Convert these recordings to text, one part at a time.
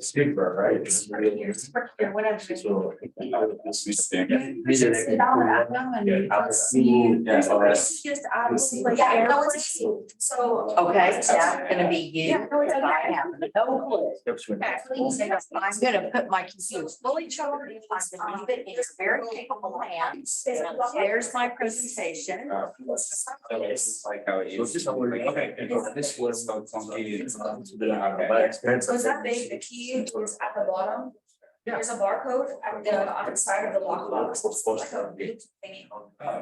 Speaker, right? So. Okay, yeah, gonna be you. Yeah, no, it's okay. I have no clue. I'm gonna put my computer fully charged. I'm gonna leave it in your very capable hands. There's my presentation. Like how it used to. Okay. This was so funky. So is that big, the key is at the bottom? There's a barcode at the outside of the lockbox. It's like a big thingy.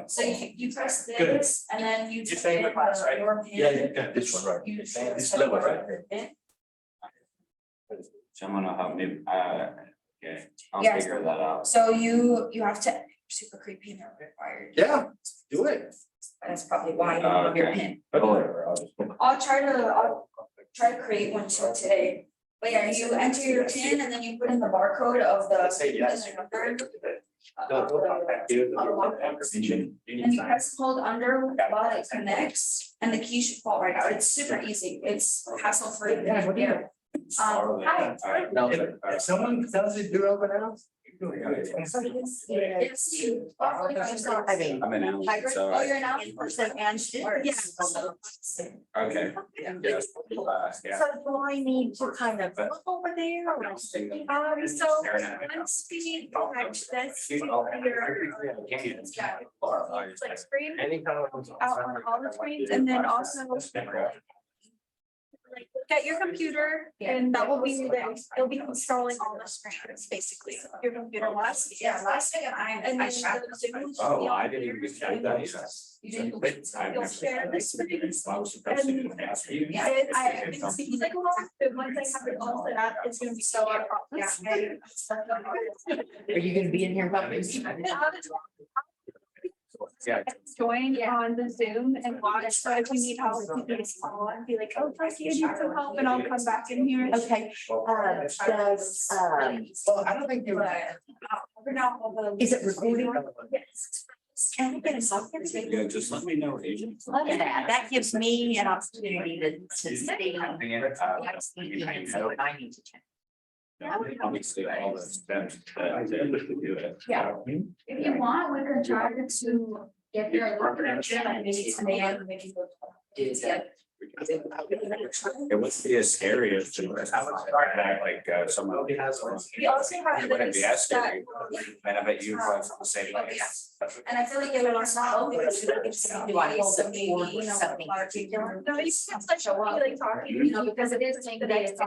So you press this and then you. You're saying the class, right? Your pin. Yeah, this one, right? You This level, right? Someone will help me, okay, I'll Yes. figure that out. So you have to, super creepy and they're required. Yeah, do it. That's probably why you don't have your pin. I'll try to create one too today. But yeah, you enter your pin and then you put in the barcode of the. Say yes. And you press hold under while it connects and the key should fall right out. It's super easy. It's hassle free. Hi. Now, if someone tells you to do open house. It's you. I mean, I'm an Alan, so. Oh, you're now. in person and students. Yeah. Okay. Yeah. Yeah. So do I need to kind of look over there? Or- So once we catch this. Like screen out on all the screens and then also. Like look at your computer and that will be it'll be installing all the screens basically. Your computer last thing and then the Zoom should be Oh, I on didn't here. even check that. You didn't. You'll share the screens. Yeah. And I've been speaking like a lot, but once I have it all set up, it's gonna be so. Are you gonna be in here helping? Yeah. Join on the Zoom and watch, so if we need help, we can just call and be like, oh, Tracy, I need some help and I'll come back in here. Okay, does, Well, I don't think you. is it recording? Yes. Can I get a second? Yeah, just let me know, agent. Look at that, that gives me an opportunity to see. Yeah. What I need to check. Obviously, all the steps that do it. Yeah. If you want, we can try to get your location and maybe today and maybe we'll do it together. It wouldn't be as scary as to like someone. We also have It wouldn't be as this that. scary. And I bet you have the same. Oh, yeah. And I feel like it was not because it's. Do I hold it for something particular? No, you can like show up like talking, you know, because it is a thing that it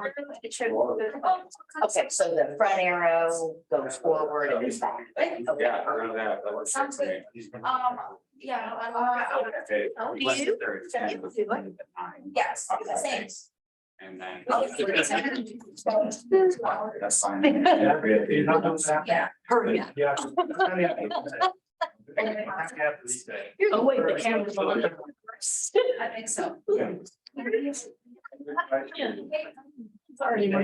should. Okay, so the front arrow goes forward and it's back. Yeah, I know that. That works Sounds for me. Yeah. Okay. Oh, do you? Yes, the same. And then. Oh, That's fine. Yeah. Hurry up. Yeah. Oh, wait, the camera's on. I think so. Sorry. Yeah, I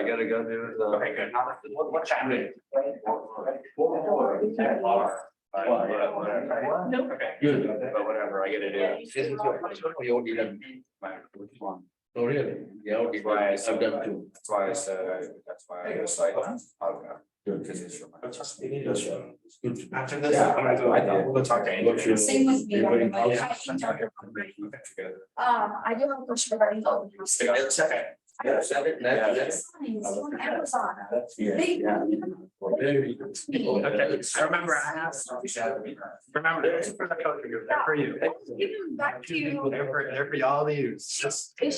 gotta go do the. Okay, good. What time is it? Nope. Okay, good. But whatever, I gotta do. Which one? Oh, really? Yeah, That's why I said, I've done two. that's why I said, that's why I was like, I'll go. Because it's from my. After this, I'm gonna go, we'll go talk to Andy. Same with me. You're waiting. I do have a question regarding the. Okay. Yeah, send it, It's on Amazon. They- Okay, I remember I have. Remember, this is for the coach, they're for you. Give them back to you. They're for y'all to use, just, we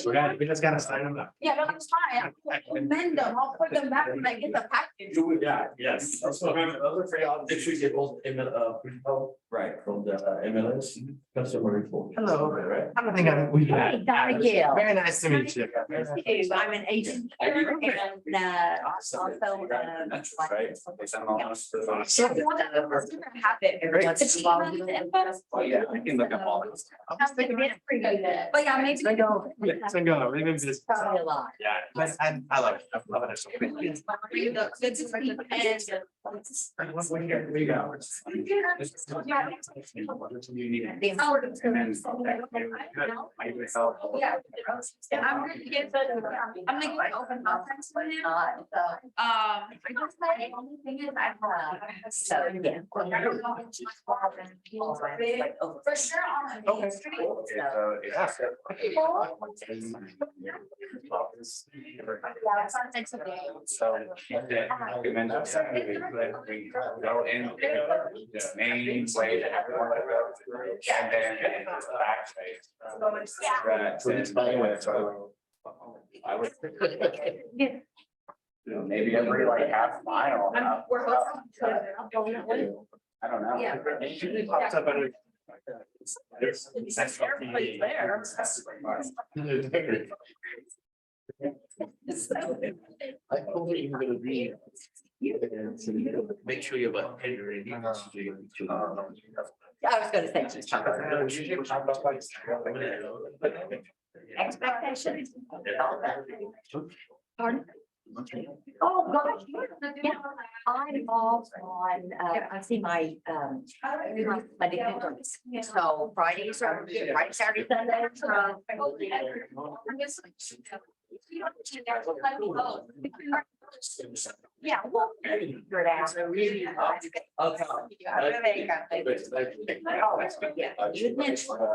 just gotta sign them up. Yeah, no, that's fine. I'll amend them. I'll put them back when I get the package. Yeah, yes, those are for y'all, make sure you get both email, Right. from the MLS, customer report. Hello. Right. I don't think we. Hey, Donna Gill. Very nice to meet you. Hey, I'm an agent here and, also, That's right. They send all us to the- Oh, yeah, I can look up all this. But yeah, maybe. It's been going, maybe it's just. Probably a lot. Yeah, but I love it. I love it. We go. Yeah. I'm gonna get open conference with him. I just like, the only thing is I. So, yeah. For sure on Main Street. So. Recommend that we go in the main way that everyone would go through, and then in the back space. I would. Maybe every like half mile. We're hoping to. I don't know. Yeah. It usually pops up under. Everybody's there. I told you you're gonna read. Make sure you have a header in I was gonna say. Expectations. Pardon? Oh, gosh, yeah, I'm off on, I see my, my difference. So Fridays are, Friday, Saturday, Sunday. Yeah, well, figure it out. You mentioned. You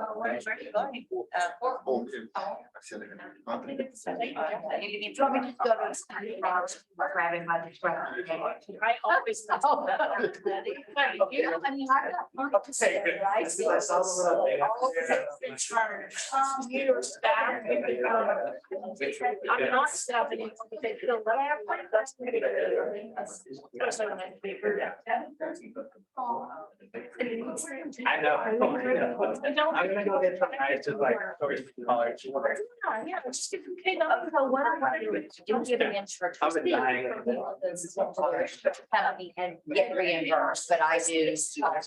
want me to go to grabbing my. I always. Your staff. I'm not staffing. I know. I'm gonna go get some nice, just like, college. Yeah, just get okay, no, so what I want to do is You give an inch for. I've been dying. Penalty and get reimbursed, but I do. Yeah.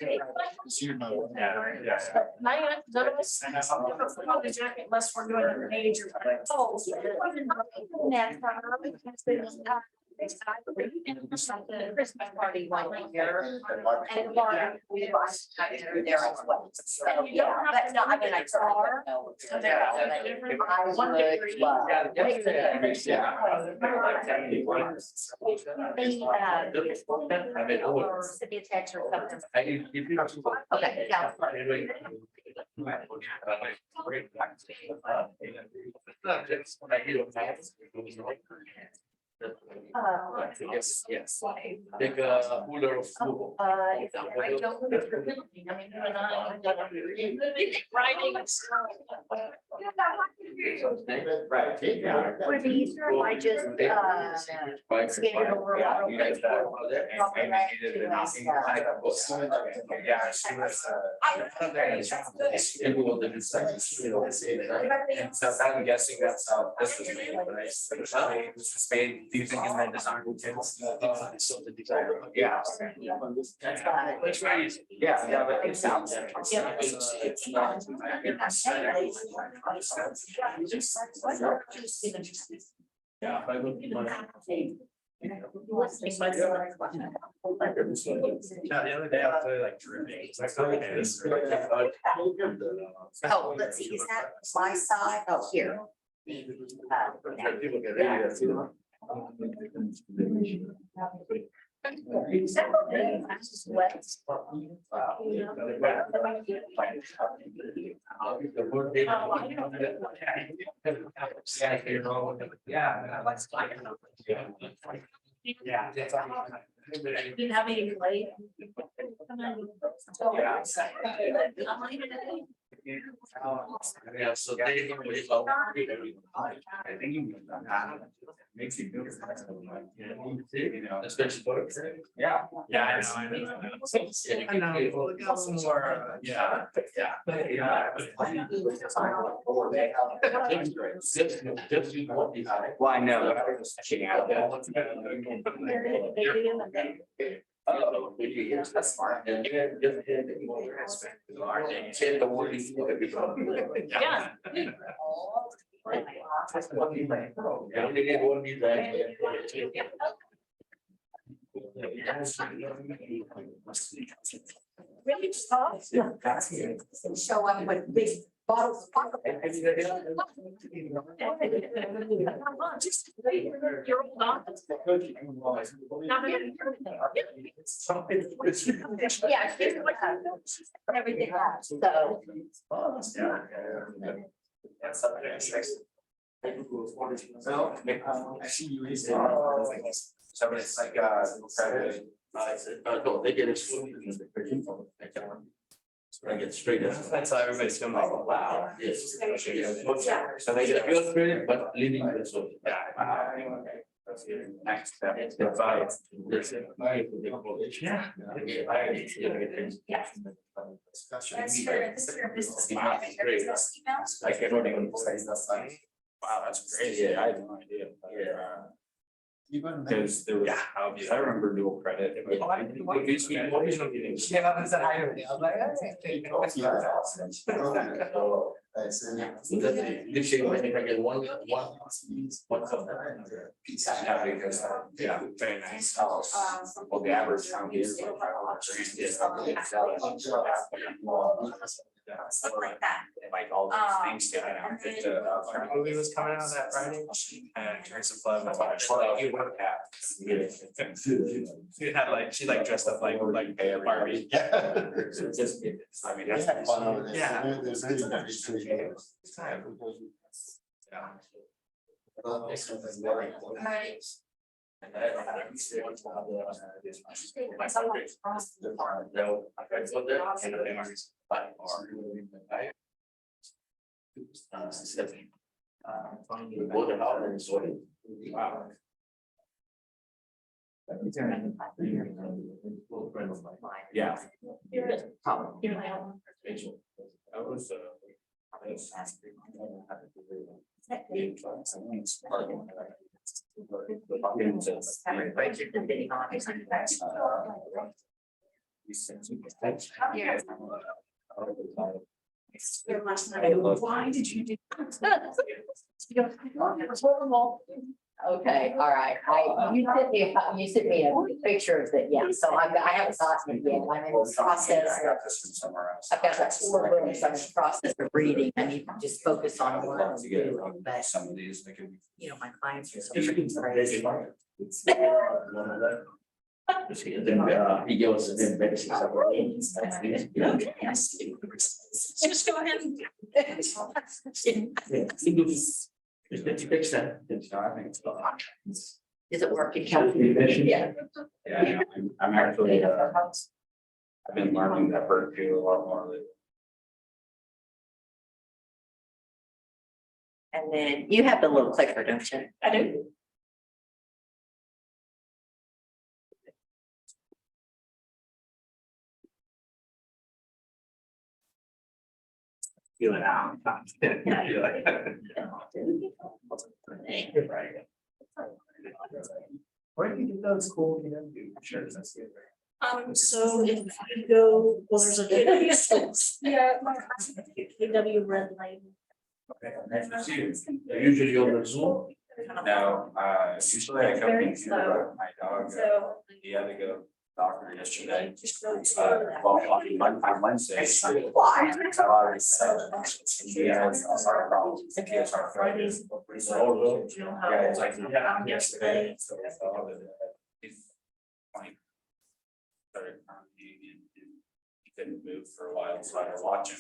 None of us. The jacket unless we're doing a major. Oh. Something Christmas party one year. And there as well. So, yeah, but no, I mean, I are. City attached or something. Okay, yeah. Yes, yes. Like a cooler of food. I don't. I mean, you and I. Writing. Right. Would it be easier if I just, scan it over? Yeah, you guys got all that, and maybe needed an option. Yeah, she was, and so I'm guessing that's how this was made, right? This was made, do you think in the design? Yeah. Yeah, but it sounds. Yeah. Yeah, the other day I was like dripping. It's like, okay, this is really fun. Oh, let's see, is that my side? Oh, here. People get ready to see them. Yeah. Didn't have any play. Yeah, so they. I think makes you feel. You know, Especially. yeah. Yeah, I know. I know, look out some more, yeah. Well, I know, but I was just checking out. Oh, that's smart. Yeah. Really soft. Show up with big bottles of vodka. You're old office. Yeah, she's everything else, so. I see you. So it's like, credit. No, they get it. So I get straight. That's how everybody's feeling like, wow. Yes. So they get feel good, but leading to so. Next step. Yeah. Yes. That's your business. Wow, Your great. business emails. I can't even say that. Wow, that's great. Yeah, I had no idea. Yeah. Because there was, I remember dual credit. Yeah, that's an item. I was like, this year, I think I get one. Yeah, very nice. Well, the average town here. Stuff like that. Like all these things sticking out. Our movie was coming out that Friday, and Teresa Flood was You would have. she had like, she like dressed up like Barbie. Just, I mean, that's. Yeah. Right. Wow. Yeah. That was, Why did you do? Okay, all right, you sent me a picture of it, yeah, so I haven't gotten it yet, I'm in the process. I've got like 4 books, I'm in the process of reading, I need to just focus on one, but, Some of these, they can. you know, my clients are so crazy. He goes and then makes Okay. Just go ahead and. Fix that. Is it working? Yeah. Yeah, I'm actually, I've been learning that bird too a lot more lately. And then you have the little clicker, don't you? I do. Feel it out. Where do you get those cool, shirts? That's good. So if you go, well, there's a KW. Yeah. KW red light. Okay, nice to see you. They're usually on the Zoom. No, usually I come in Slow. here, my dog, So. he had to go to the doctor yesterday. Just go to Well, on Wednesday. He has heart problems. He has arthritis. Yeah, it's like, yesterday. He's 20. Started he couldn't move for a while, so I was watching.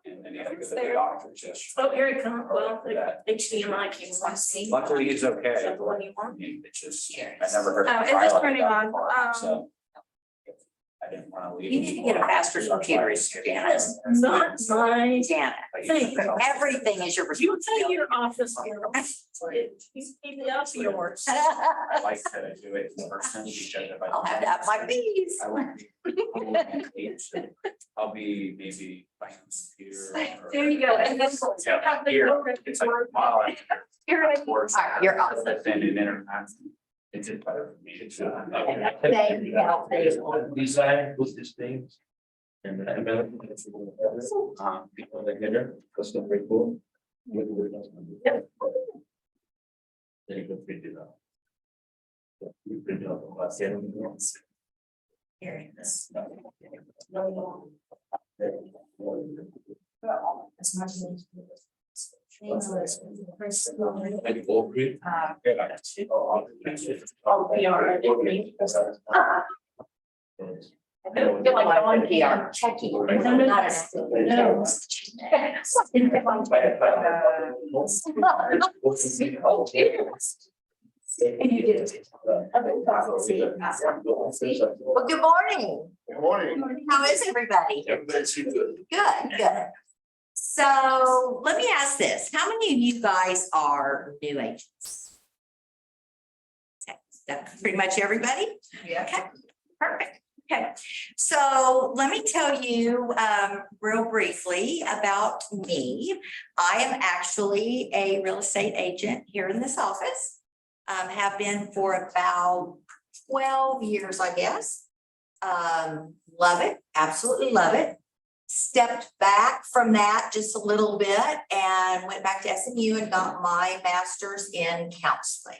And then he had to go to the doctor just. Oh, here it comes. Well, the HDMI came from C. Luckily, he's okay. What do you want? It's just, I never heard. Oh, him it's cry just like turning that on. before, So. I didn't want to leave. You need to get a master's computer, Janet. Not my Janet, thing. everything is your You responsibility. tell your office here. You keep it up yours. I like to do it in person because if I. I'll have to up my fees. I won't be. I'll be maybe playing on the computer. or- There you go. And then. Yeah, here, it's like a mile. Here I All right, you're awesome. Send an internet. It's just better for me to. Thank you, Al. Thank you. Design with these things. And people that get it, that's not very cool. Then you can print it out. You print it out the last year. Here it is. And all print. Oh, we are. I feel like I'm on PR. Checky. Not an And you did. Well, good morning. Good morning. How is everybody? Everybody's good. Good, good. So let me ask this. How many of you guys are new agents? Okay, that's pretty much everybody? Yeah. Okay, perfect. Okay, so let me tell you real briefly about me. I am actually a real estate agent here in this office. Have been for about 12 years, I guess. Love it, absolutely love it. Stepped back from that just a little bit and went back to SMU and got my master's in counseling.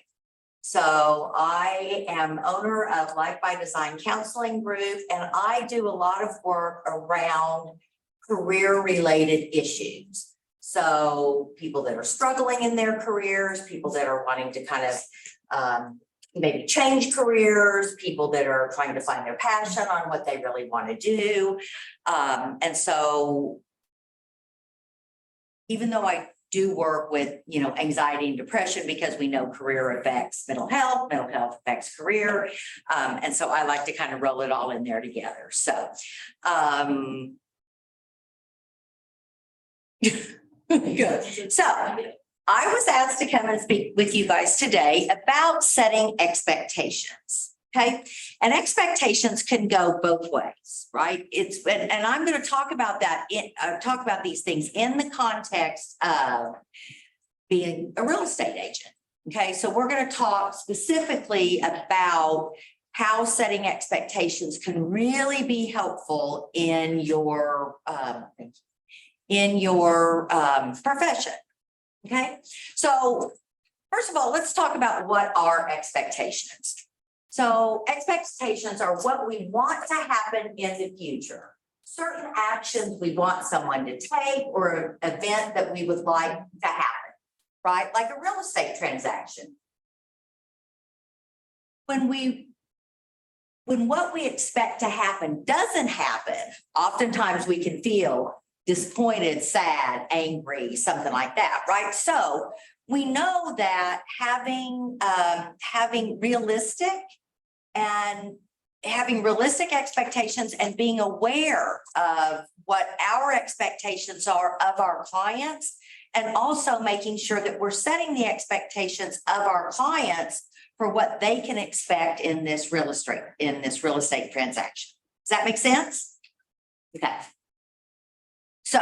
So I am owner of Life by Design Counseling Group, and I do a lot of work around career-related issues. So people that are struggling in their careers, people that are wanting to kind of maybe change careers, people that are trying to find their passion on what they really want to do. And so even though I do work with, anxiety and depression, because we know career affects mental health affects career. And so I like to kind of roll it all in there together. So, good. So I was asked to come and speak with you guys today about setting expectations. Okay. And expectations can go both ways, right? And I'm going to talk about that talk about these things in the context of being a real estate agent. Okay. So we're going to talk specifically about how setting expectations can really be helpful in your profession. Okay. So first of all, let's talk about what are expectations. So expectations are what we want to happen in the future. Certain actions we want someone to take or an event that we would like to happen, right? Like a real estate transaction. When what we expect to happen doesn't happen, oftentimes we can feel disappointed, sad, angry, something like that, right? So we know that having realistic expectations and being aware of what our expectations are of our clients, and also making sure that we're setting the expectations of our clients for what they can expect in this real estate transaction. Does that make sense? Okay. So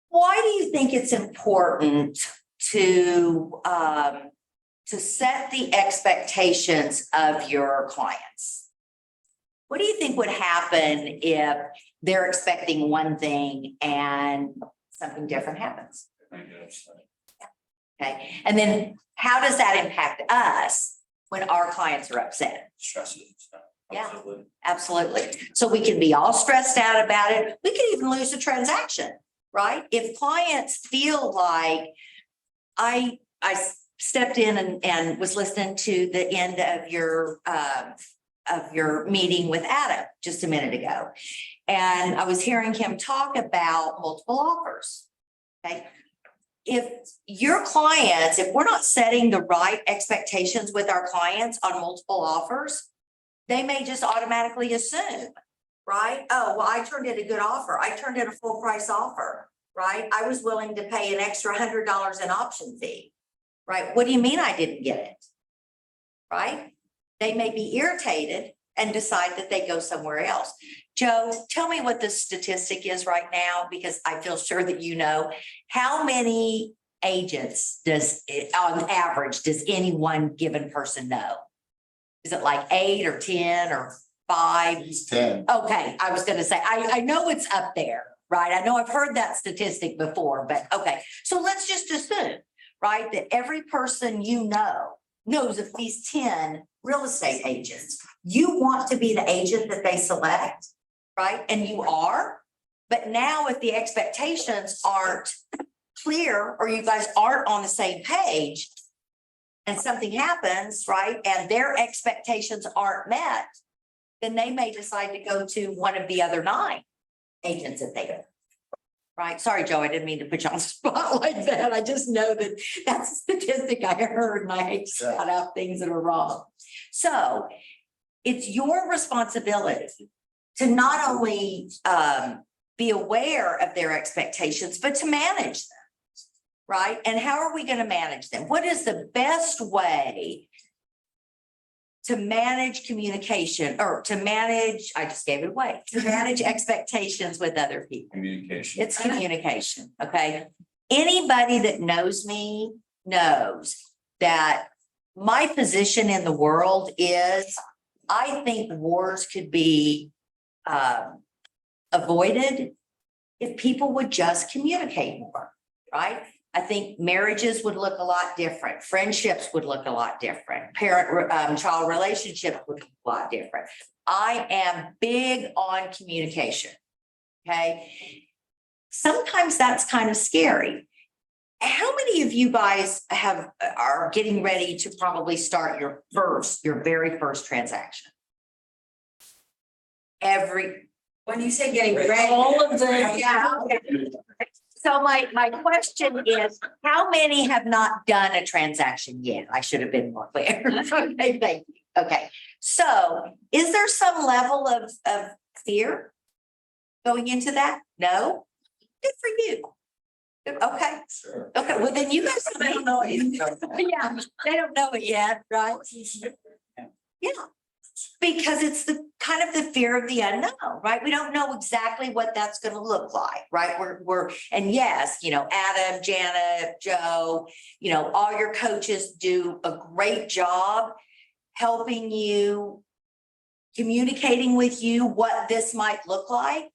why do you think it's important to set the expectations of your clients? What do you think would happen if they're expecting one thing and something different happens? Okay. And then how does that impact us when our clients are upset? Stresses. Yeah, absolutely. So we can be all stressed out about it. We could even lose a transaction, right? If clients feel like I stepped in and was listening to the end of your meeting with Adam just a minute ago. And I was hearing him talk about multiple offers. Okay. If we're not setting the right expectations with our clients on multiple offers, they may just automatically assume, right? Oh, well, I turned in a good offer. I turned in a full price offer, right? I was willing to pay an extra $100 in option fee, right? What do you mean I didn't get it? Right? They may be irritated and decide that they go somewhere else. Joe, tell me what the statistic is right now, because I feel sure that you know. How many agents on average, does any one given person know? Is it like 8 or 10 or 5? He's 10. Okay, I was gonna say, I know it's up there, right? I know I've heard that statistic before, but okay. So let's just assume, right, that every person you know knows of these 10 real estate agents. You want to be the agent that they select, right? And you are. But now if the expectations aren't clear, or you guys aren't on the same page, and something happens, right, and their expectations aren't met, then they may decide to go to one of the other 9 agents that they go. Right? Sorry, Joe, I didn't mean to put you on the spot like that. I just know that that's a statistic I heard, and I hate to shout out things that are wrong. So it's your responsibility to not only be aware of their expectations, but to manage them. Right? And how are we going to manage them? What is the best way to manage communication, or to manage, I just gave it away, to manage expectations with other people? Communication. It's communication, okay? Anybody that knows me knows that my position in the world is, I think wars could be avoided if people would just communicate more, right? I think marriages would look a lot different. Friendships would look a lot different. Parent-child relationships would look a lot different. I am big on communication, okay? Sometimes that's kind of scary. How many of you guys are getting ready to probably start your very first transaction? When you say getting ready. All of them. Yeah. So my question is, how many have not done a transaction yet? I should have been more clear. Okay, thank you. Okay, so is there some level of fear going into that? No? Good for you. Okay. Sure. Okay, well then you guys don't know it. Yeah, they don't know it yet, right? Yeah. Because it's the kind of the fear of the unknown, right? We don't know exactly what that's going to look like, right? And yes, Adam, Jana, Joe, all your coaches do a great job helping you, communicating with you what this might look like,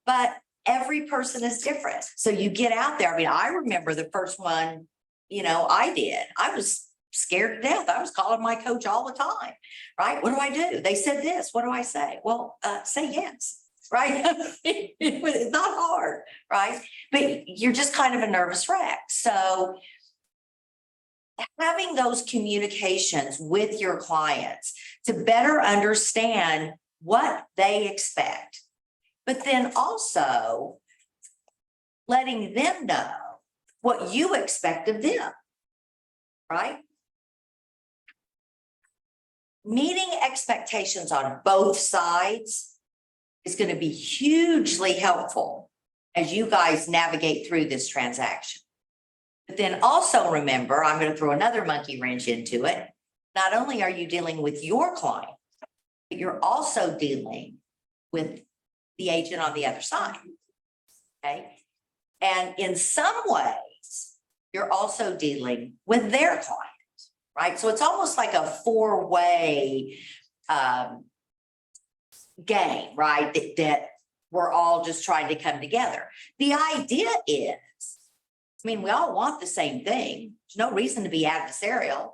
but every person is different. So you get out there. I mean, I remember the first one, I did. I was scared to death. I was calling my coach all the time, right? What do I do? They said this. What do I say? Well, say yes, right? It's not hard, right? But you're just kind of a nervous wreck. So having those communications with your clients to better understand what they expect, but then also letting them know what you expect of them, right? Meeting expectations on both sides is going to be hugely helpful as you guys navigate through this transaction. But then also remember, I'm going to throw another monkey wrench into it. Not only are you dealing with your client, but you're also dealing with the agent on the other side. Okay. And in some ways, you're also dealing with their client. Right. So it's almost like a 4-way game, right? That we're all just trying to come together. The idea is, we all want the same thing. There's no reason to be adversarial,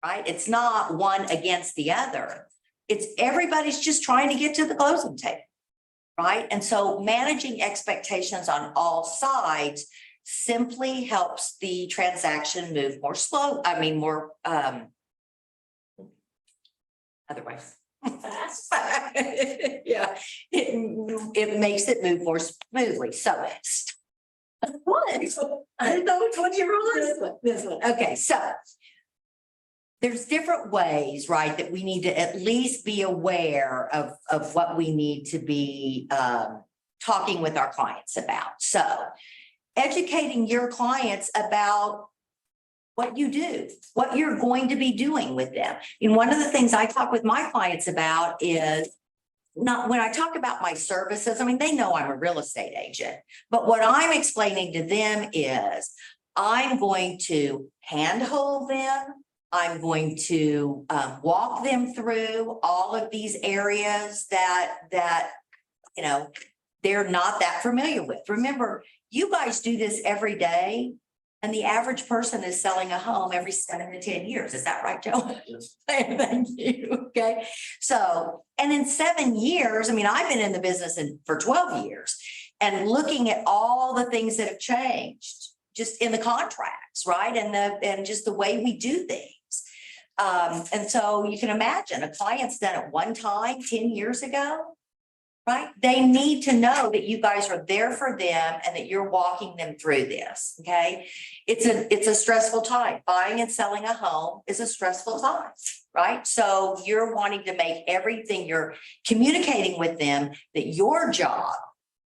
right? It's not one against the other. It's everybody's just trying to get to the closing table, right? And so managing expectations on all sides simply helps the transaction move more slow. More otherwise. Yeah, it makes it move more smoothly. So what? I don't know which one you were on. This one. Okay, so there's different ways, right, that we need to at least be aware of what we need to be talking with our clients about. So educating your clients about what you do, what you're going to be doing with them. And one of the things I talk with my clients about is not when I talk about my services, I mean, they know I'm a real estate agent, but what I'm explaining to them is I'm going to handhold them. I'm going to walk them through all of these areas that, you know, they're not that familiar with. Remember, you guys do this every day, and the average person is selling a home every 7 to 10 years. Is that right, Joe? Yes. Thank you. Okay. So, and in 7 years, I mean, I've been in the business for 12 years and looking at all the things that have changed just in the contracts, right? And just the way we do things. And so you can imagine a client's done it one time 10 years ago, right? They need to know that you guys are there for them and that you're walking them through this, okay? It's a stressful time. Buying and selling a home is a stressful time, right? So you're wanting to make everything you're communicating with them that your job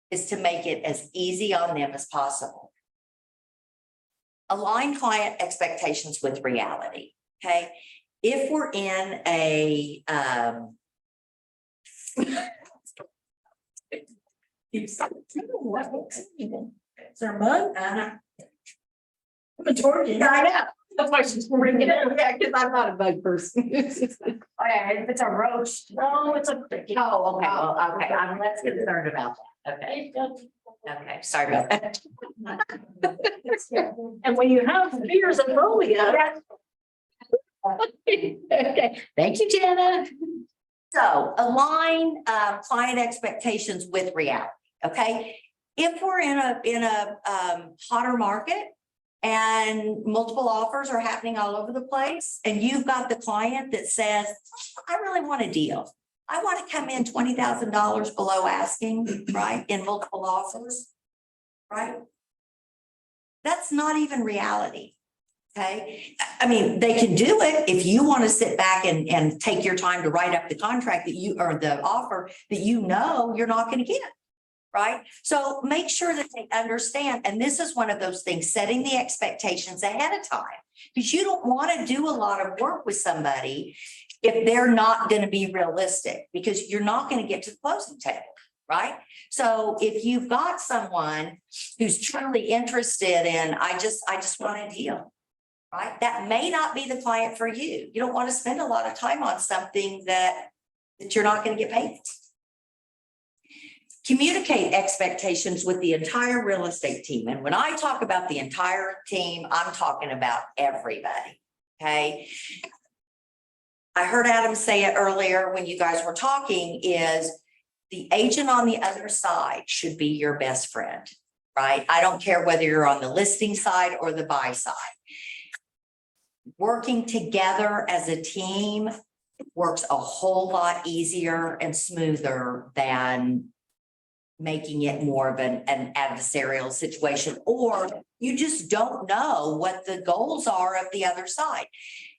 is to make it as easy on them as possible. Align client expectations with reality, okay? If we're in a, Is there mud? Majority. I know. That's why she's bringing it in. Yeah, because I'm not a bug person. Oh, yeah, if it's a roach. No, it's a. Oh, okay, well, okay, I'm less concerned about that. Okay, okay, sorry about that. And when you have fears of phobia. Okay, thank you, Jenna. So align client expectations with reality, okay? If we're in a hotter market and multiple offers are happening all over the place, and you've got the client that says, I really want a deal. I want to come in $20,000 below asking, right, in multiple offers, right? That's not even reality. Okay, I mean, they can do it if you want to sit back and take your time to write up the contract that you, or the offer that you know you're not going to get, right? So make sure that they understand, and this is one of those things, setting the expectations ahead of time, because you don't want to do a lot of work with somebody if they're not going to be realistic, because you're not going to get to the closing table, right? So if you've got someone who's truly interested in, I just want a deal, right? That may not be the client for you. You don't want to spend a lot of time on something that you're not going to get paid. Communicate expectations with the entire real estate team. And when I talk about the entire team, I'm talking about everybody, okay? I heard Adam say it earlier when you guys were talking, is the agent on the other side should be your best friend, right? I don't care whether you're on the listing side or the buy side. Working together as a team works a whole lot easier and smoother than making it more of an adversarial situation, or you just don't know what the goals are of the other side.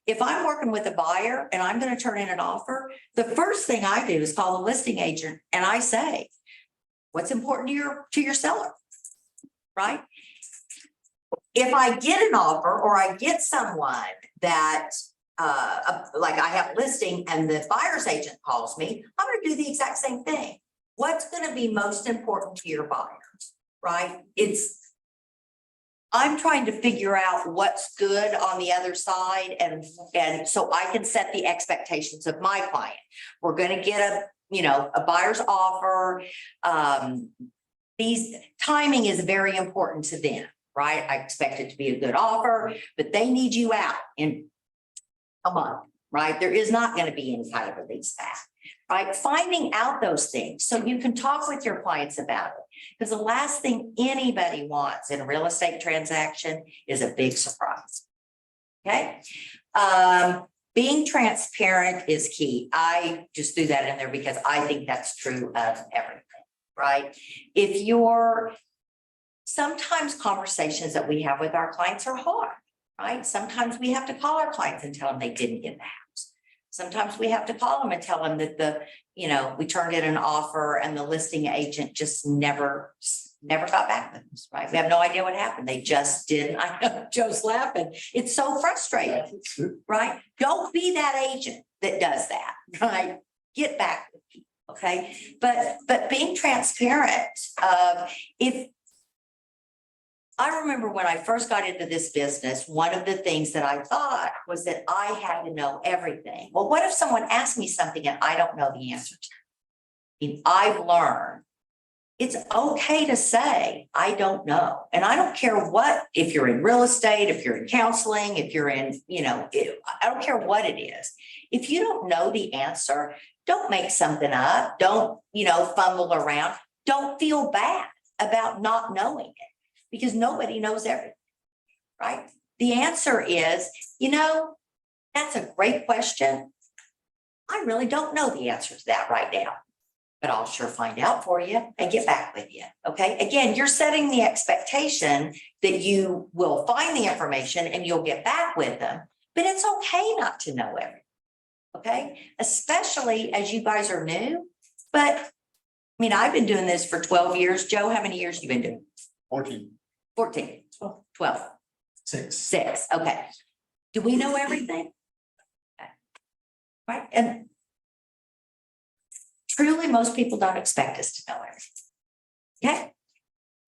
If I'm working with a buyer and I'm going to turn in an offer, the first thing I do is call the listing agent and I say, what's important to your seller, right? If I get an offer or I get someone that, like I have a listing and the buyer's agent calls me, I'm going to do the exact same thing. What's going to be most important to your buyers, right? I'm trying to figure out what's good on the other side, and so I can set the expectations of my client. We're going to get a buyer's offer. Timing is very important to them. Right? I expect it to be a good offer, but they need you out in a month, right? There is not going to be any kind of a lease back, right? Finding out those things so you can talk with your clients about it. Because the last thing anybody wants in a real estate transaction is a big surprise. Okay. Being transparent is key. I just threw that in there because I think that's true of everything, right? Sometimes conversations that we have with our clients are hard, right? Sometimes we have to call our clients and tell them they didn't get the house. Sometimes we have to call them and tell them that we turned in an offer and the listing agent just never got back with us, right? We have no idea what happened. They just didn't. I know Joe's laughing. It's so frustrating, right? Don't be that agent that does that, right? Get back with people, okay? But being transparent, if I remember when I first got into this business, one of the things that I thought was that I had to know everything. Well, what if someone asked me something and I don't know the answer to? I mean, I've learned it's okay to say, I don't know. And I don't care what, if you're in real estate, if you're in counseling, if you're in, I don't care what it is. If you don't know the answer, don't make something up. Don't, fumble around. Don't feel bad about not knowing it because nobody knows everything, right? The answer is, that's a great question. I really don't know the answer to that right now. But I'll sure find out for you and get back with you. Okay. Again, you're setting the expectation that you will find the information and you'll get back with them, but it's okay not to know everything. Okay. Especially as you guys are new. But I've been doing this for 12 years. Joe, how many years have you been doing? 14. 12. 6. Okay. Do we know everything? Okay. Right. And truly, most people don't expect us to know everything. Okay.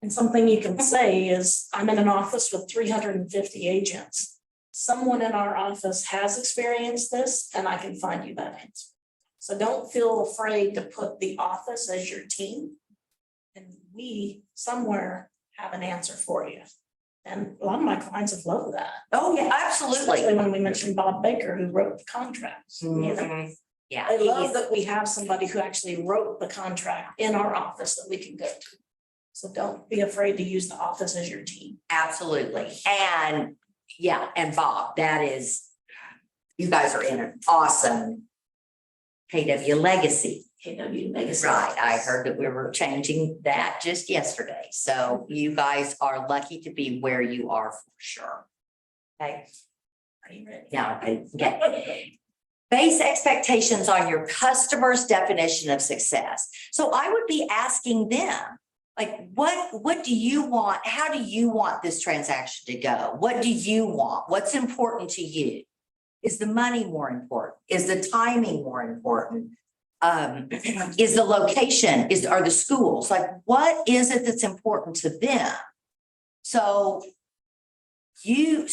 And something you can say is, I'm in an office with 350 agents. Someone in our office has experienced this and I can find you that answer. So don't feel afraid to put the office as your team. And we somewhere have an answer for you. And a lot of my clients have loved that. Oh, yeah, absolutely. Especially when we mentioned Bob Baker, who wrote the contracts. Yeah. I love that we have somebody who actually wrote the contract in our office that we can go to. So don't be afraid to use the office as your team. Absolutely. And Bob, you guys are in an awesome KW legacy. KW legacy. Right. I heard that we were changing that just yesterday. So you guys are lucky to be where you are for sure. Okay. Are you ready? Yeah. Okay. Base expectations on your customer's definition of success. So I would be asking them, like, what do you want? How do you want this transaction to go? What do you want? What's important to you? Is the money more important? Is the timing more important? Is the location? Are the schools? Like, what is it that's important to them? So you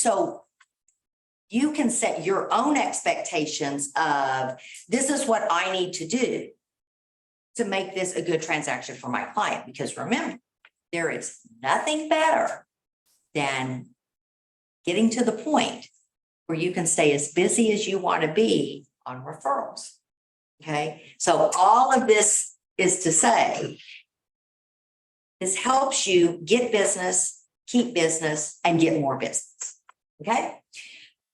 can set your own expectations of, this is what I need to do to make this a good transaction for my client. Because remember, there is nothing better than getting to the point where you can stay as busy as you want to be on referrals. Okay. So all of this is to say, this helps you get business, keep business, and get more business. Okay.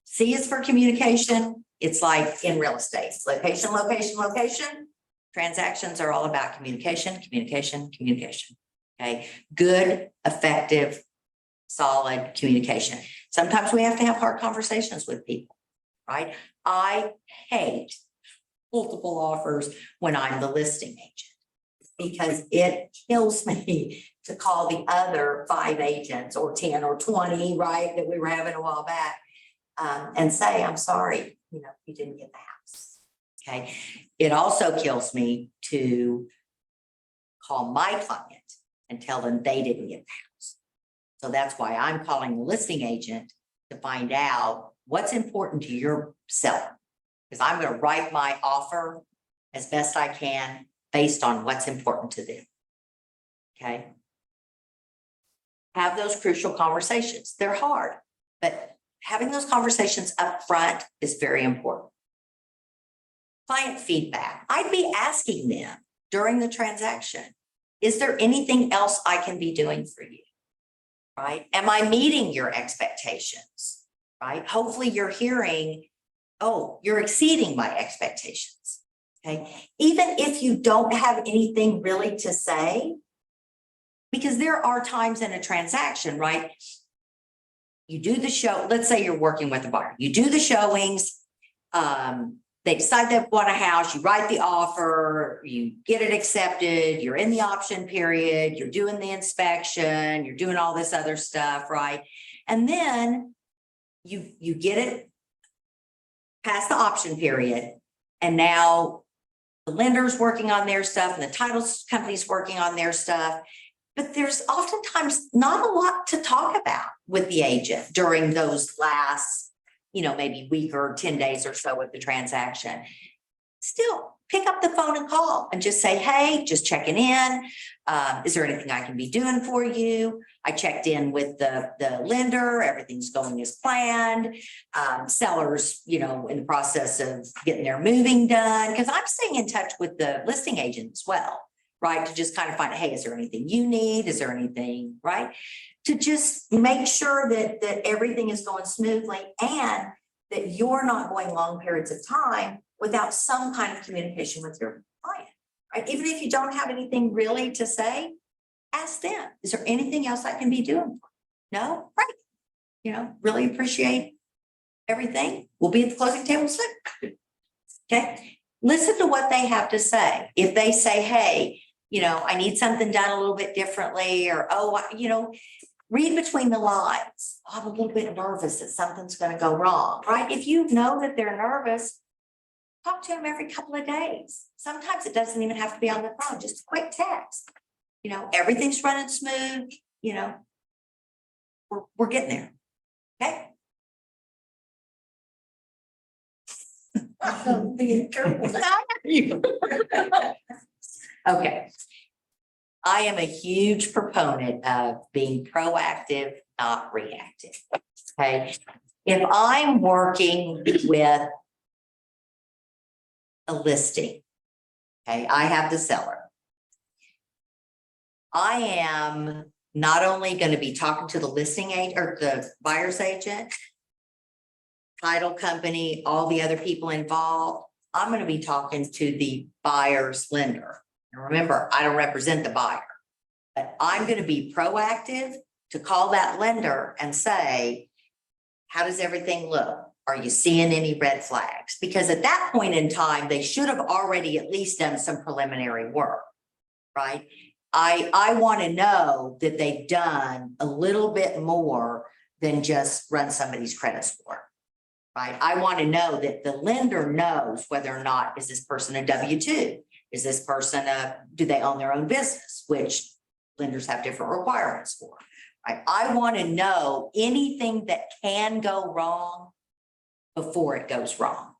C is for communication. It's like in real estate, location, location, location. Transactions are all about communication, communication, communication. Okay. Good, effective, solid communication. Sometimes we have to have hard conversations with people, right? I hate multiple offers when I'm the listing agent because it kills me to call the other 5 agents or 10 or 20, right, that we were having a while back. And say, I'm sorry, you didn't get the house. Okay. It also kills me to call my client and tell them they didn't get the house. So that's why I'm calling the listing agent to find out what's important to your seller. Because I'm going to write my offer as best I can based on what's important to them. Okay. Have those crucial conversations. They're hard, but having those conversations up front is very important. Client feedback. I'd be asking them during the transaction, is there anything else I can be doing for you? Right? Am I meeting your expectations? Right? Hopefully you're hearing, oh, you're exceeding my expectations. Okay. Even if you don't have anything really to say, because there are times in a transaction, right? you do the show, let's say you're working with a buyer, you do the showings. They decide they want a house, you write the offer, you get it accepted, you're in the option period, you're doing the inspection, you're doing all this other stuff, right? And then you get it past the option period, and now the lender's working on their stuff and the title company's working on their stuff. But there's oftentimes not a lot to talk about with the agent during those last, maybe week or 10 days or so of the transaction. Still pick up the phone and call and just say, hey, just checking in. Is there anything I can be doing for you? I checked in with the lender. Everything's going as planned. Sellers, in the process of getting their moving done. Because I'm staying in touch with the listing agent as well, right? To just kind of find, hey, is there anything you need? Is there anything, right? To just make sure that everything is going smoothly and that you're not going long periods of time without some kind of communication with your client, right? Even if you don't have anything really to say, ask them, is there anything else I can be doing? No? Right. Really appreciate everything. We'll be at the closing table soon. Okay. Listen to what they have to say. If they say, hey, I need something done a little bit differently, or, read between the lines. I'm a little bit nervous that something's going to go wrong, right? If you know that they're nervous, talk to them every couple of days. Sometimes it doesn't even have to be on the phone, just a quick text. Everything's running smooth, we're getting there. Okay. I'm being careful. Okay. I am a huge proponent of being proactive, not reactive. Okay. If I'm working with a listing, okay, I have the seller. I am not only going to be talking to the listing agent or the buyer's agent, title company, all the other people involved. I'm going to be talking to the buyer's lender. And remember, I don't represent the buyer, but I'm going to be proactive to call that lender and say, how does everything look? Are you seeing any red flags? Because at that point in time, they should have already at least done some preliminary work, right? I want to know that they've done a little bit more than just run somebody's credit score, right? I want to know that the lender knows whether or not is this person a W-2? Is this person do they own their own business, which lenders have different requirements for, right? I want to know anything that can go wrong before it goes wrong,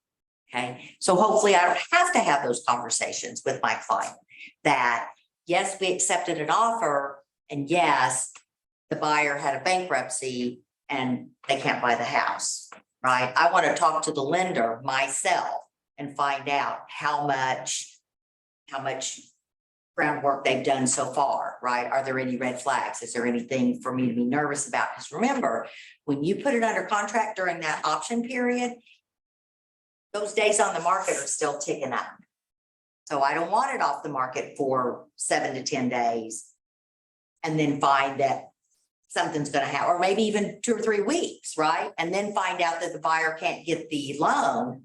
okay? So hopefully I don't have to have those conversations with my client that, yes, we accepted an offer, and yes, the buyer had a bankruptcy and they can't buy the house, right? I want to talk to the lender myself and find out how much groundwork they've done so far, right? Are there any red flags? Is there anything for me to be nervous about? Because remember, when you put it under contract during that option period, those days on the market are still ticking up. So I don't want it off the market for 7 to 10 days and then find that something's going to happen, or maybe even 2 or 3 weeks, right? And then find out that the buyer can't get the loan.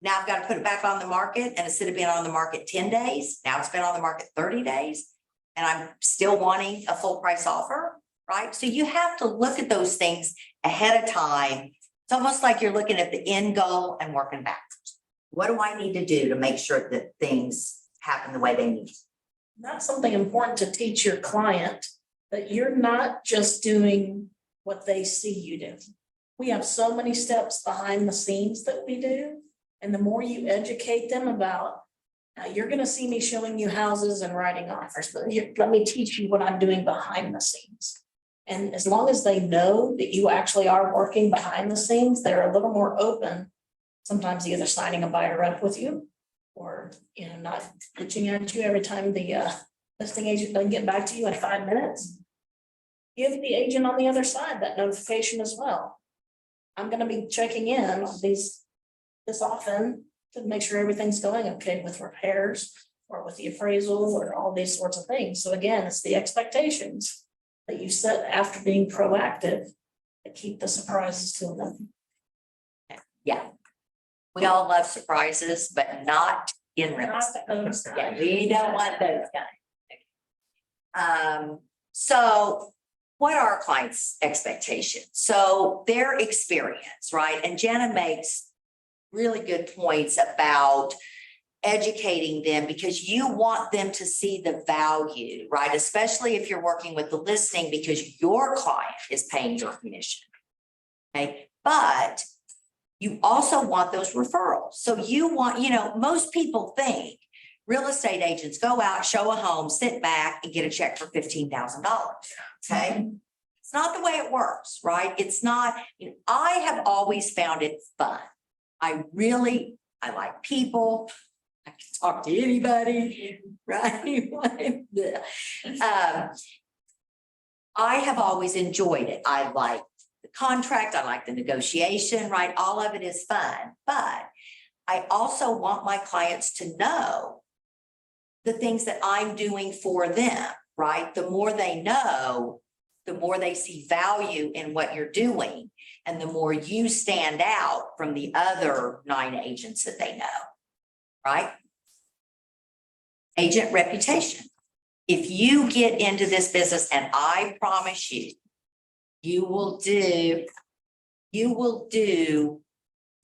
Now I've got to put it back on the market, and instead of being on the market 10 days, now it's been on the market 30 days, and I'm still wanting a full price offer, right? So you have to look at those things ahead of time. It's almost like you're looking at the end goal and working backwards. What do I need to do to make sure that things happen the way they need? That's something important to teach your client, that you're not just doing what they see you do. We have so many steps behind the scenes that we do. And the more you educate them about, you're going to see me showing you houses and writing offers, but let me teach you what I'm doing behind the scenes. And as long as they know that you actually are working behind the scenes, they're a little more open. Sometimes either signing a buyer up with you or, not pitching at you every time the listing agent doesn't get back to you in 5 minutes. Give the agent on the other side that notification as well. I'm going to be checking in on this often to make sure everything's going okay with repairs or with the appraisal or all these sorts of things. So again, it's the expectations that you set after being proactive Keep the surprises to them. Yeah. We all love surprises, but not in real estate. Yeah, we don't want those guys. So what are our clients' expectations? So their experience, right? And Jana makes really good points about educating them because you want them to see the value, right? Especially if you're working with the listing because your client is paying your commission. Okay, but you also want those referrals. So you want, most people think real estate agents go out, show a home, sit back and get a check for $15,000. Okay. It's not the way it works, right? It's not, I have always found it fun. I like people. I can talk to anybody, right? I have always enjoyed it. I like the contract. I like the negotiation, right? All of it is fun, but I also want my clients to know the things that I'm doing for them, right? The more they know, the more they see value in what you're doing, and the more you stand out from the other 9 agents that they know, right? Agent reputation. If you get into this business, and I promise you, you will do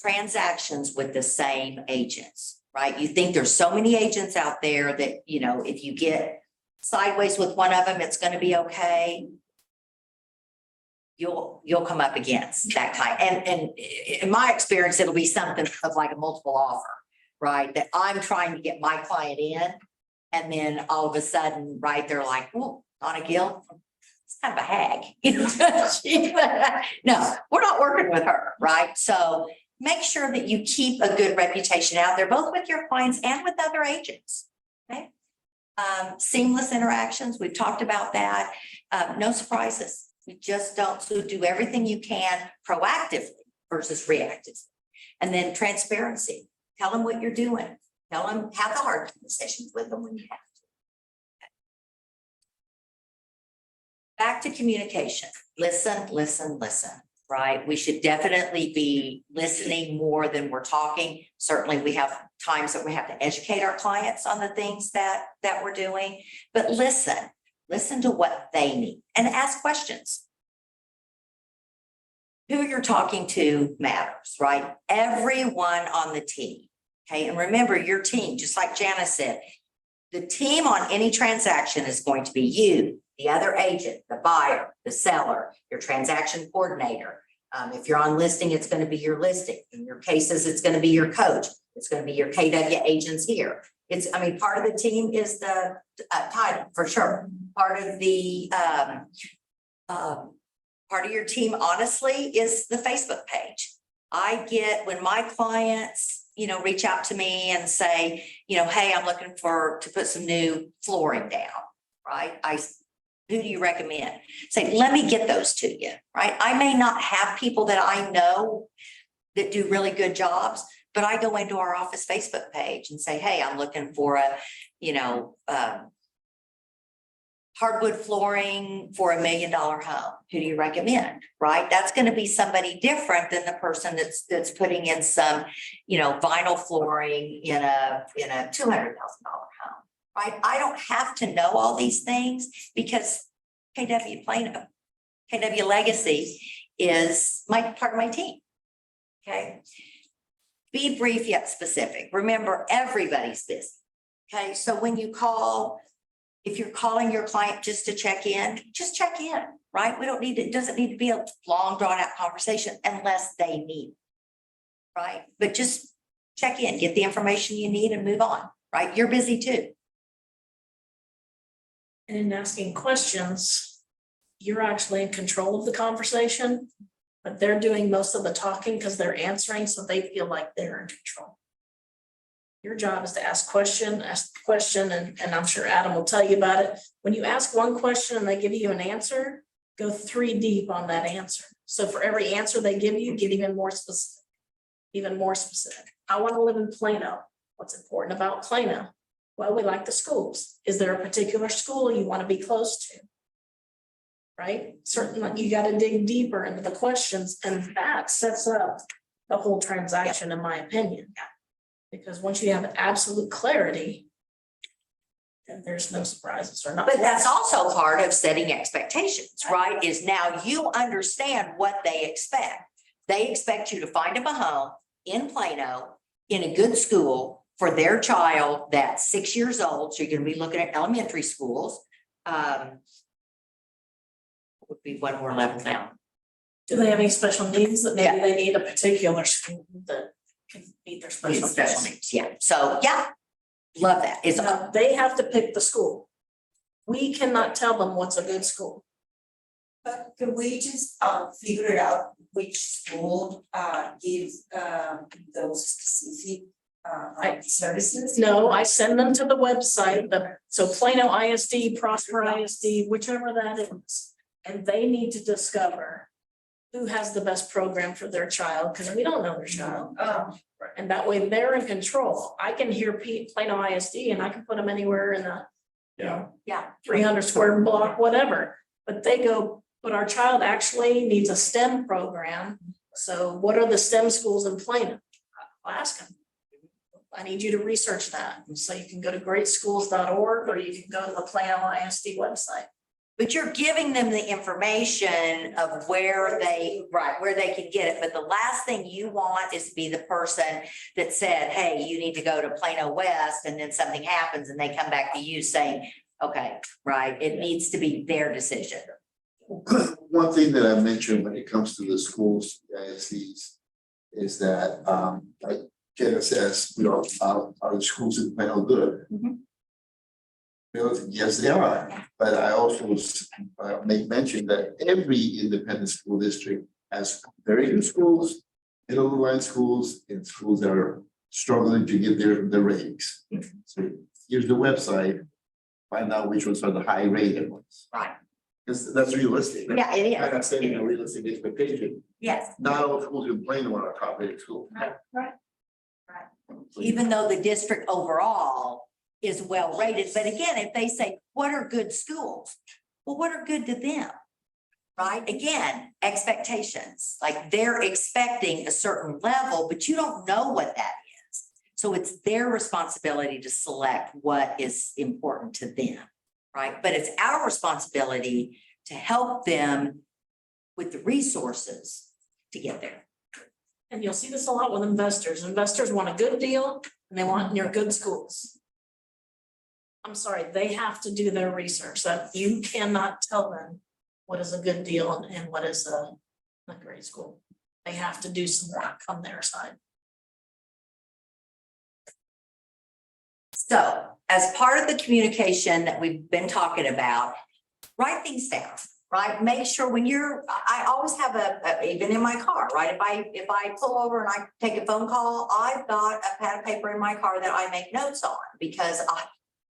transactions with the same agents, right? You think there's so many agents out there that, if you get sideways with one of them, it's going to be okay. You'll come up against that kind. And in my experience, it'll be something of like a multiple offer, right? That I'm trying to get my client in. And then all of a sudden, right, they're like, oh, Donna Gill, it's kind of a hag. No, we're not working with her, right? So make sure that you keep a good reputation out there, both with your clients and with other agents, okay? Seamless interactions, we've talked about that. No surprises. You just don't, so do everything you can proactively versus reactively. And then transparency. Tell them what you're doing. Tell them, have the hard conversations with them when you have to. Back to communication. Listen, right? We should definitely be listening more than we're talking. Certainly we have times that we have to educate our clients on the things that we're doing, but listen to what they need and ask questions. Who you're talking to matters, right? Everyone on the team. Okay, and remember your team, just like Jana said, the team on any transaction is going to be you, the other agent, the buyer, the seller, your transaction coordinator. If you're on listing, it's going to be your listing. In your cases, it's going to be your coach. It's going to be your KW agents here. Part of the team is the title for sure. Part of the part of your team, honestly, is the Facebook page. I get when my clients, reach out to me and say, hey, I'm looking to put some new flooring down, right? Who do you recommend? Say, let me get those to you, right? I may not have people that I know that do really good jobs, but I go into our office Facebook page and say, hey, I'm looking for a, hardwood flooring for $1 million home. Who do you recommend? Right? That's going to be somebody different than the person that's putting in some, vinyl flooring in a $200,000 home. Right? I don't have to know all these things because KW Legacy is part of my team. Okay. Be brief yet specific. Remember, everybody's busy. Okay. So when you call, if you're calling your client just to check in, just check in, right? It doesn't need to be a long drawn out conversation unless they need it, right? But just check in, get the information you need and move on, right? You're busy too. And in asking questions, you're actually in control of the conversation, but they're doing most of the talking because they're answering, so they feel like they're in control. Your job is to ask the question, and I'm sure Adam will tell you about it. When you ask one question and they give you an answer, go 3 deep on that answer. So for every answer they give you, get even more specific. I want to live in Plano. What's important about Plano? Well, we like the schools. Is there a particular school you want to be close to? right? Certainly, you gotta dig deeper into the questions, and that sets up the whole transaction, in my opinion. Because once you have absolute clarity, then there's no surprises or not. But that's also part of setting expectations, right? Is now you understand what they expect. They expect you to find them a home in Plano, in a good school for their child that's 6 years old. So you're gonna be looking at elementary schools. Would be one more level down. Do they have any special needs that maybe they need a particular school that can meet their special needs? Yeah, so yeah, love that. It's No, they have to pick the school. We cannot tell them what's a good school. But can we just figure it out which school gives those specific services? No, I send them to the website, so Plano ISD, Prosper ISD, whichever that is. And they need to discover who has the best program for their child, because we don't know their child. And that way they're in control. I can hear Plano ISD and I can put them anywhere in a, you know, 300 square block, whatever. But they go, but our child actually needs a STEM program. So what are the STEM schools in Plano? I'll ask them. I need you to research that. And so you can go to greatschools.org or you can go to the Plano ISD website. But you're giving them the information of where they can get it. But the last thing you want is to be the person that said, hey, you need to go to Plano West, and then something happens and they come back to you saying, okay, right, it needs to be their decision. One thing that I mentioned when it comes to the schools, ISDs, is that like Jenna says, you know, are the schools in Plano good? Mhm. Yes, they are, but I also make mention that every independent school district has very good schools, middle of the line schools, and schools that are struggling to get their ratings. So here's the website, find out which ones are the high rated ones. Right. Because that's realistic. Yeah, it is. I'm not setting a realistic expectation. Yes. Not all schools in Plano are top rated schools. Even though the district overall is well rated. But again, if they say, what are good schools? Well, what are good to them? Right? Again, expectations, like they're expecting a certain level, but you don't know what that is. So it's their responsibility to select what is important to them, right? But it's our responsibility to help them with the resources to get there. And you'll see this a lot with investors. Investors want a good deal and they want near good schools. I'm sorry, they have to do their research. That you cannot tell them what is a good deal and what is a great school. They have to do some work on their side. So as part of the communication that we've been talking about, write things down, right? Make sure when I always have even in my car, right? If I pull over and I take a phone call, I've got a pad of paper in my car that I make notes on because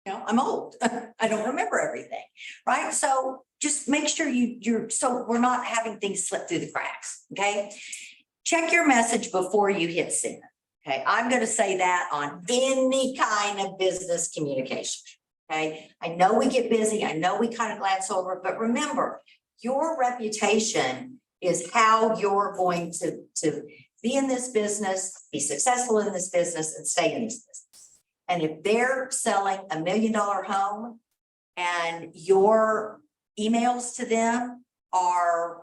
I'm old. I don't remember everything, right? So just make sure so we're not having things slip through the cracks, okay? Check your message before you hit send, okay? I'm going to say that on any kind of business communication, okay? I know we get busy. I know we kind of glance over it, but remember, your reputation is how you're going to be in this business, be successful in this business, and stay in this business. And if they're selling $1 million home and your emails to them are,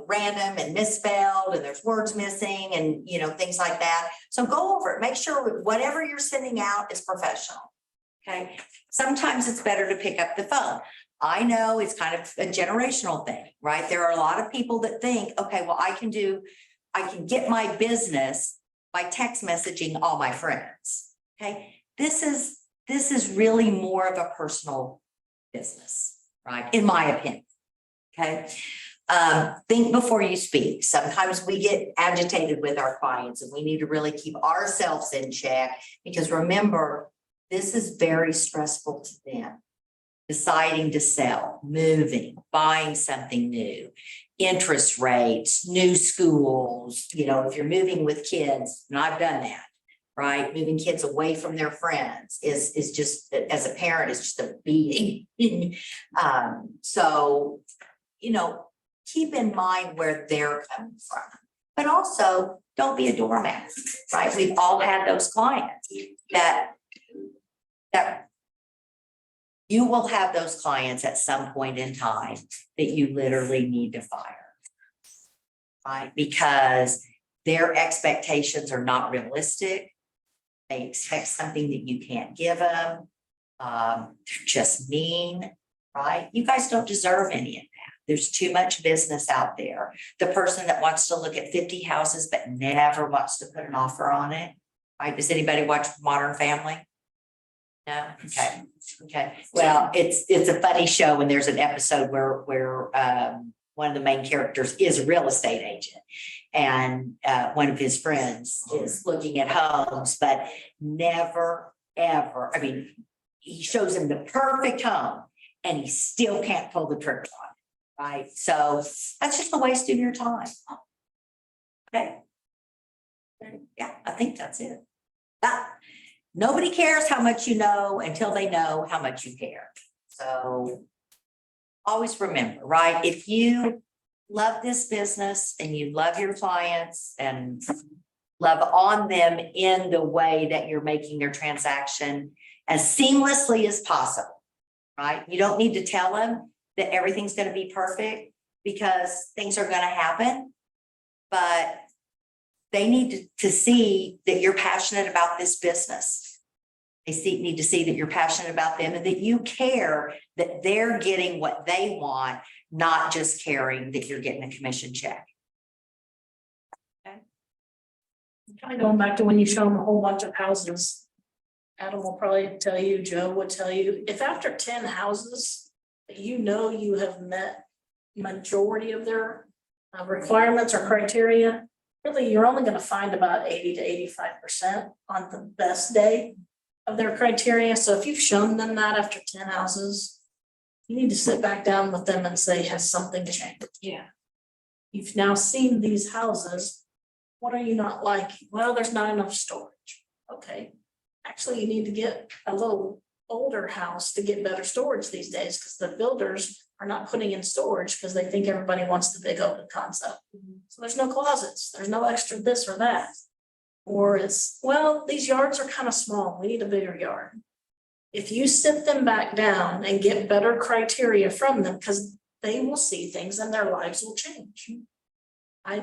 random and misspelled and there's words missing and, things like that. So go over it. Make sure whatever you're sending out is professional. Okay. Sometimes it's better to pick up the phone. I know it's kind of a generational thing, right? There are a lot of people that think, okay, well, I can get my business by text messaging all my friends. Okay, this is really more of a personal business, right? In my opinion. Okay. Think before you speak. Sometimes we get agitated with our clients and we need to really keep ourselves in check because remember, this is very stressful to them. Deciding to sell, moving, buying something new, interest rates, new schools, if you're moving with kids, and I've done that. right? Moving kids away from their friends is just, as a parent, is just a beating. So, you know, keep in mind where they're coming from, but also don't be a doormat, right? We've all had those clients that you will have those clients at some point in time that you literally need to fire, right? Because their expectations are not realistic. They expect something that you can't give them. They're just mean, right? You guys don't deserve any of that. There's too much business out there. The person that wants to look at 50 houses but never wants to put an offer on it, right? Does anybody watch Modern Family? No? Okay. Okay. Well, it's a funny show, and there's an episode where one of the main characters is a real estate agent, and one of his friends is looking at homes, but never, ever, I mean, he shows him the perfect home and he still can't pull the trigger on it, right? So that's just a waste of your time. Okay. Yeah, I think that's it. Nobody cares how much you know until they know how much you care. So always remember, right? If you love this business and you love your clients and love on them in the way that you're making your transaction as seamlessly as possible, right? You don't need to tell them that everything's going to be perfect, because things are going to happen, but they need to see that you're passionate about this business. They need to see that you're passionate about them and that you care that they're getting what they want, not just caring that you're getting a commission check. Okay. Kind of going back to when you show them a whole bunch of houses, Adam will probably tell you, Joe would tell you, if after 10 houses, you know you have met majority of their requirements or criteria, really you're only going to find about 80 to 85% on the best day of their criteria. So if you've shown them that after 10 houses, you need to sit back down with them and say, has something changed? Yeah. You've now seen these houses. What are you not liking? Well, there's not enough storage. Okay. Actually, you need to get a little older house to get better storage these days, because the builders are not putting in storage because they think everybody wants the big open concept. So there's no closets. There's no extra this or that. Or it's, well, these yards are kind of small. We need a bigger yard. If you sit them back down and get better criteria from them, because they will see things and their lives will change. I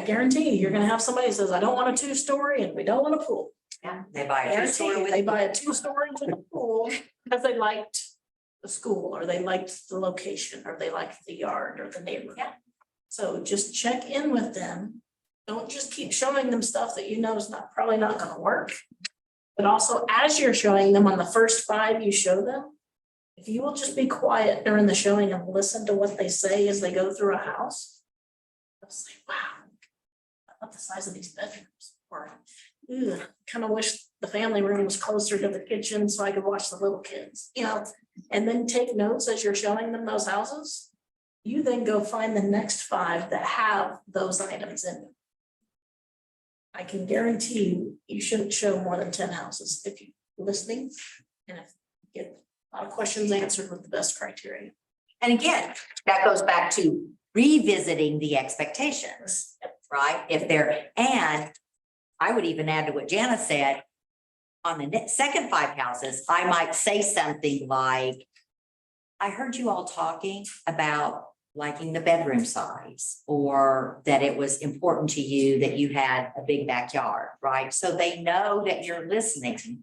guarantee you, you're going to have somebody who says, I don't want a 2-story and we don't want a pool. Yeah, they buy a 2-story with they buy a 2-story with a pool because they liked the school, or they liked the location, or they liked the yard or the neighborhood. Yeah. So just check in with them. Don't just keep showing them stuff that you know is probably not going to work. But also, as you're showing them on the first 5 you show them, if you will just be quiet during the showing and listen to what they say as they go through a house, they'll say, wow, I love the size of these bedrooms. Or, kind of wish the family room was closer to the kitchen so I could watch the little kids, you know, and then take notes as you're showing them those houses. You then go find the next 5 that have those items in them. I can guarantee you shouldn't show more than 10 houses if you're listening and if you get a lot of questions answered with the best criteria. And again, that goes back to revisiting the expectations, right? And I would even add to what Jana said, on the second 5 houses, I might say something like, I heard you all talking about liking the bedroom size, or that it was important to you that you had a big backyard, right? So they know that you're listening to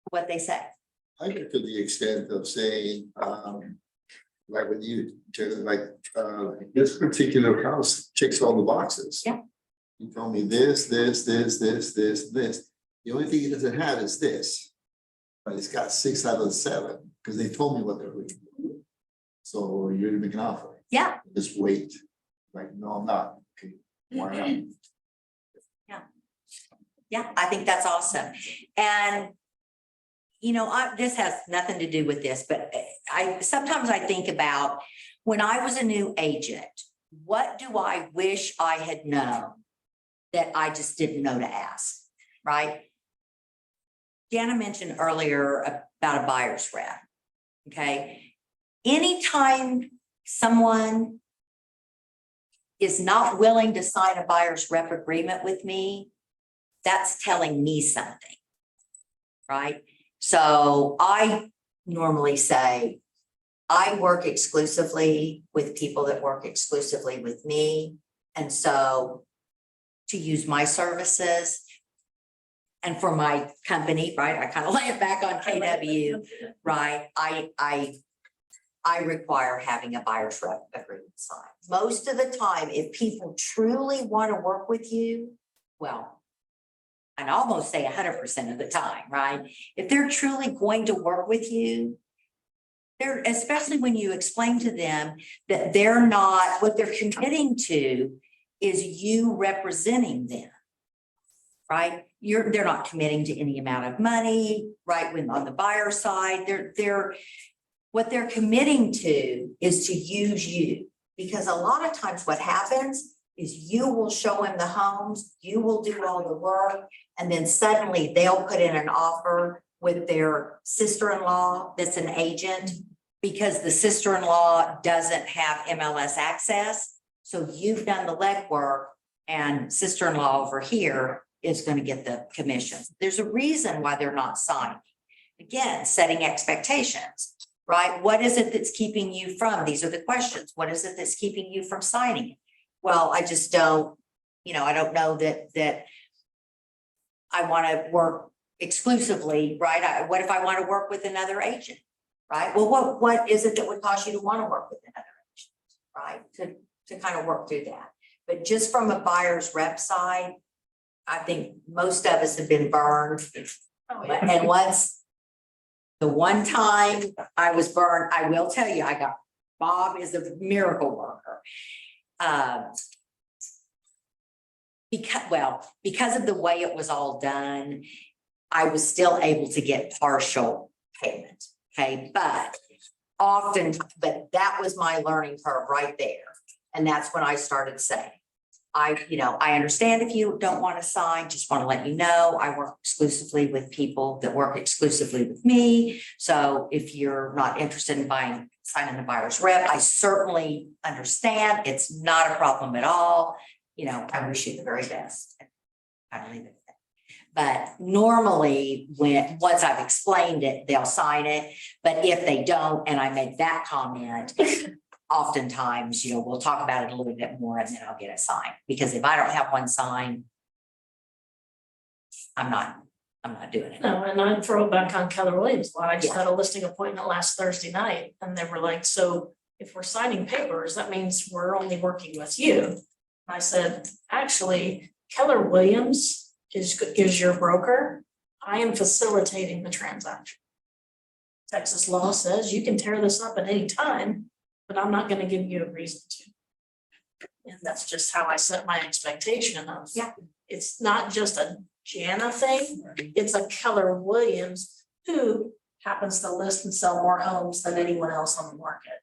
what they say. I get to the extent of saying, like when you, this particular house checks all the boxes. Yeah. You told me this. The only thing it doesn't have is this, but it's got 6 out of 7 because they told me what they're looking for. So you're gonna make an offer. Yeah. Just wait. Like, no, I'm not. Okay, why not? Yeah, I think that's awesome. And, you know, this has nothing to do with this, but sometimes I think about when I was a new agent, what do I wish I had known that I just didn't know to ask? right? Jana mentioned earlier about a buyer's rep. Okay, anytime someone is not willing to sign a buyer's rep agreement with me, that's telling me something, right? So I normally say, I work exclusively with people that work exclusively with me. And so to use my services and for my company, right? I kind of lay it back on KW, right? I require having a buyer's rep agreement signed. Most of the time, if people truly want to work with you, well, I'd almost say 100% of the time, right? If they're truly going to work with you, especially when you explain to them that they're not, what they're committing to is you representing them, right? They're not committing to any amount of money, right? When on the buyer side, what they're committing to is to use you. Because a lot of times what happens is you will show them the homes, you will do all the work, and then suddenly they'll put in an offer with their sister-in-law that's an agent because the sister-in-law doesn't have MLS access. So you've done the legwork and sister-in-law over here is going to get the commission. There's a reason why they're not signing. Again, setting expectations, right? What is it that's keeping you from? These are the questions. What is it that's keeping you from signing it? Well, I just don't, I don't know that I want to work exclusively, right? What if I want to work with another agent, right? Well, what is it that would cause you to want to work with another agent, right? To kind of work through that. But just from a buyer's rep side, I think most of us have been burned. And once the one time I was burned, I will tell you, Bob is a miracle worker. Because of the way it was all done, I was still able to get partial payment. Okay, but that was my learning curve right there. And that's when I started saying, I understand if you don't want to sign, just want to let you know, I work exclusively with people that work exclusively with me. So if you're not interested in signing the buyer's rep, I certainly understand. It's not a problem at all. I wish you the very best. I don't leave it at that. But normally once I've explained it, they'll sign it. But if they don't, and I make that comment, oftentimes, we'll talk about it a little bit more and then I'll get it signed. Because if I don't have one signed, I'm not doing it. No, and I'd throw it back on Keller Williams. I just had a listing appointment last Thursday night and they were like, so if we're signing papers, that means we're only working with you. I said, actually, Keller Williams is your broker. I am facilitating the transaction. Texas law says you can tear this up at any time, but I'm not going to give you a reason to. And that's just how I set my expectation of. Yeah. It's not just a Jana thing. It's a Keller Williams who happens to list and sell more homes than anyone else on the market.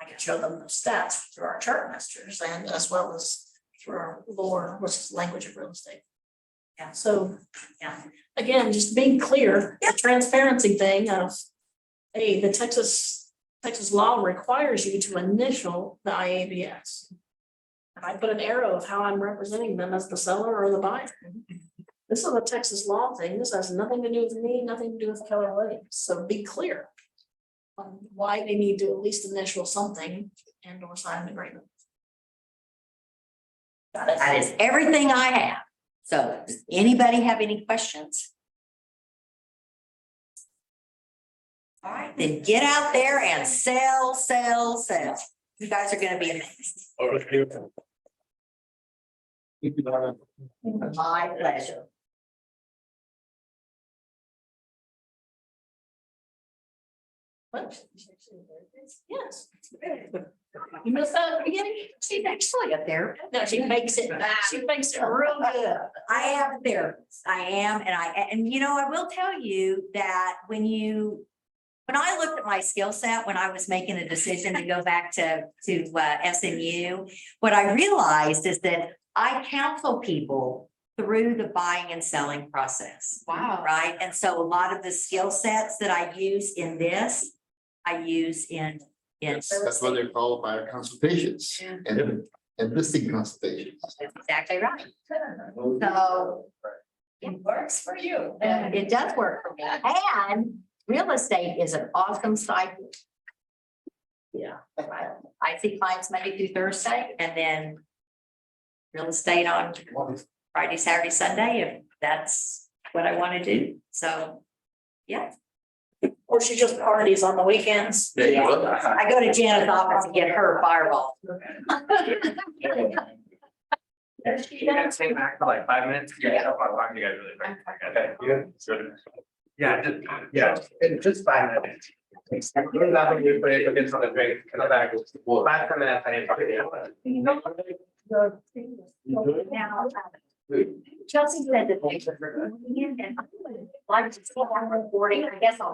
I can show them those stats through our chart masters and as well as through our lore, which is language of real estate. Yeah. So again, just being clear, the transparency thing of, hey, the Texas law requires you to initial the IABS. And I put an arrow of how I'm representing them as the seller or the buyer. This is a Texas law thing. This has nothing to do with me, nothing to do with Keller Williams. So be clear on why they need to at least initial something and or sign an agreement. Got it. That is everything I have. So does anybody have any questions? All right, then get out there and sell. You guys are going to be amazed. My pleasure. What? Yes. You missed that at the beginning? She's actually up there. No, she makes it real good. I am there. I am. And I will tell you that when I looked at my skill set, when I was making a decision to go back to SMU, what I realized is that I counsel people through the buying and selling process. Wow. Right? And so a lot of the skill sets that I use in this, I use in. That's what they're called buyer consultations and listing consultations. That's exactly right. So it works for you. It does work for me. And real estate is an awesome cycle. Yeah. I see clients Monday through Thursday and then real estate on Friday, Saturday, Sunday, if that's what I want to do. So, yeah. Or she just parties on the weekends. Yeah. I go to Janet's office and get her fireball. You gonna stay back for like 5 minutes? Yeah, I'll talk to you guys really quick. Okay, you good? Yeah, just 5 minutes. We're not gonna do it, but it's on the break, come back, 5 10 minutes, Now, Chelsea said that they were. And I would like to see how I'm reporting, I guess I'll.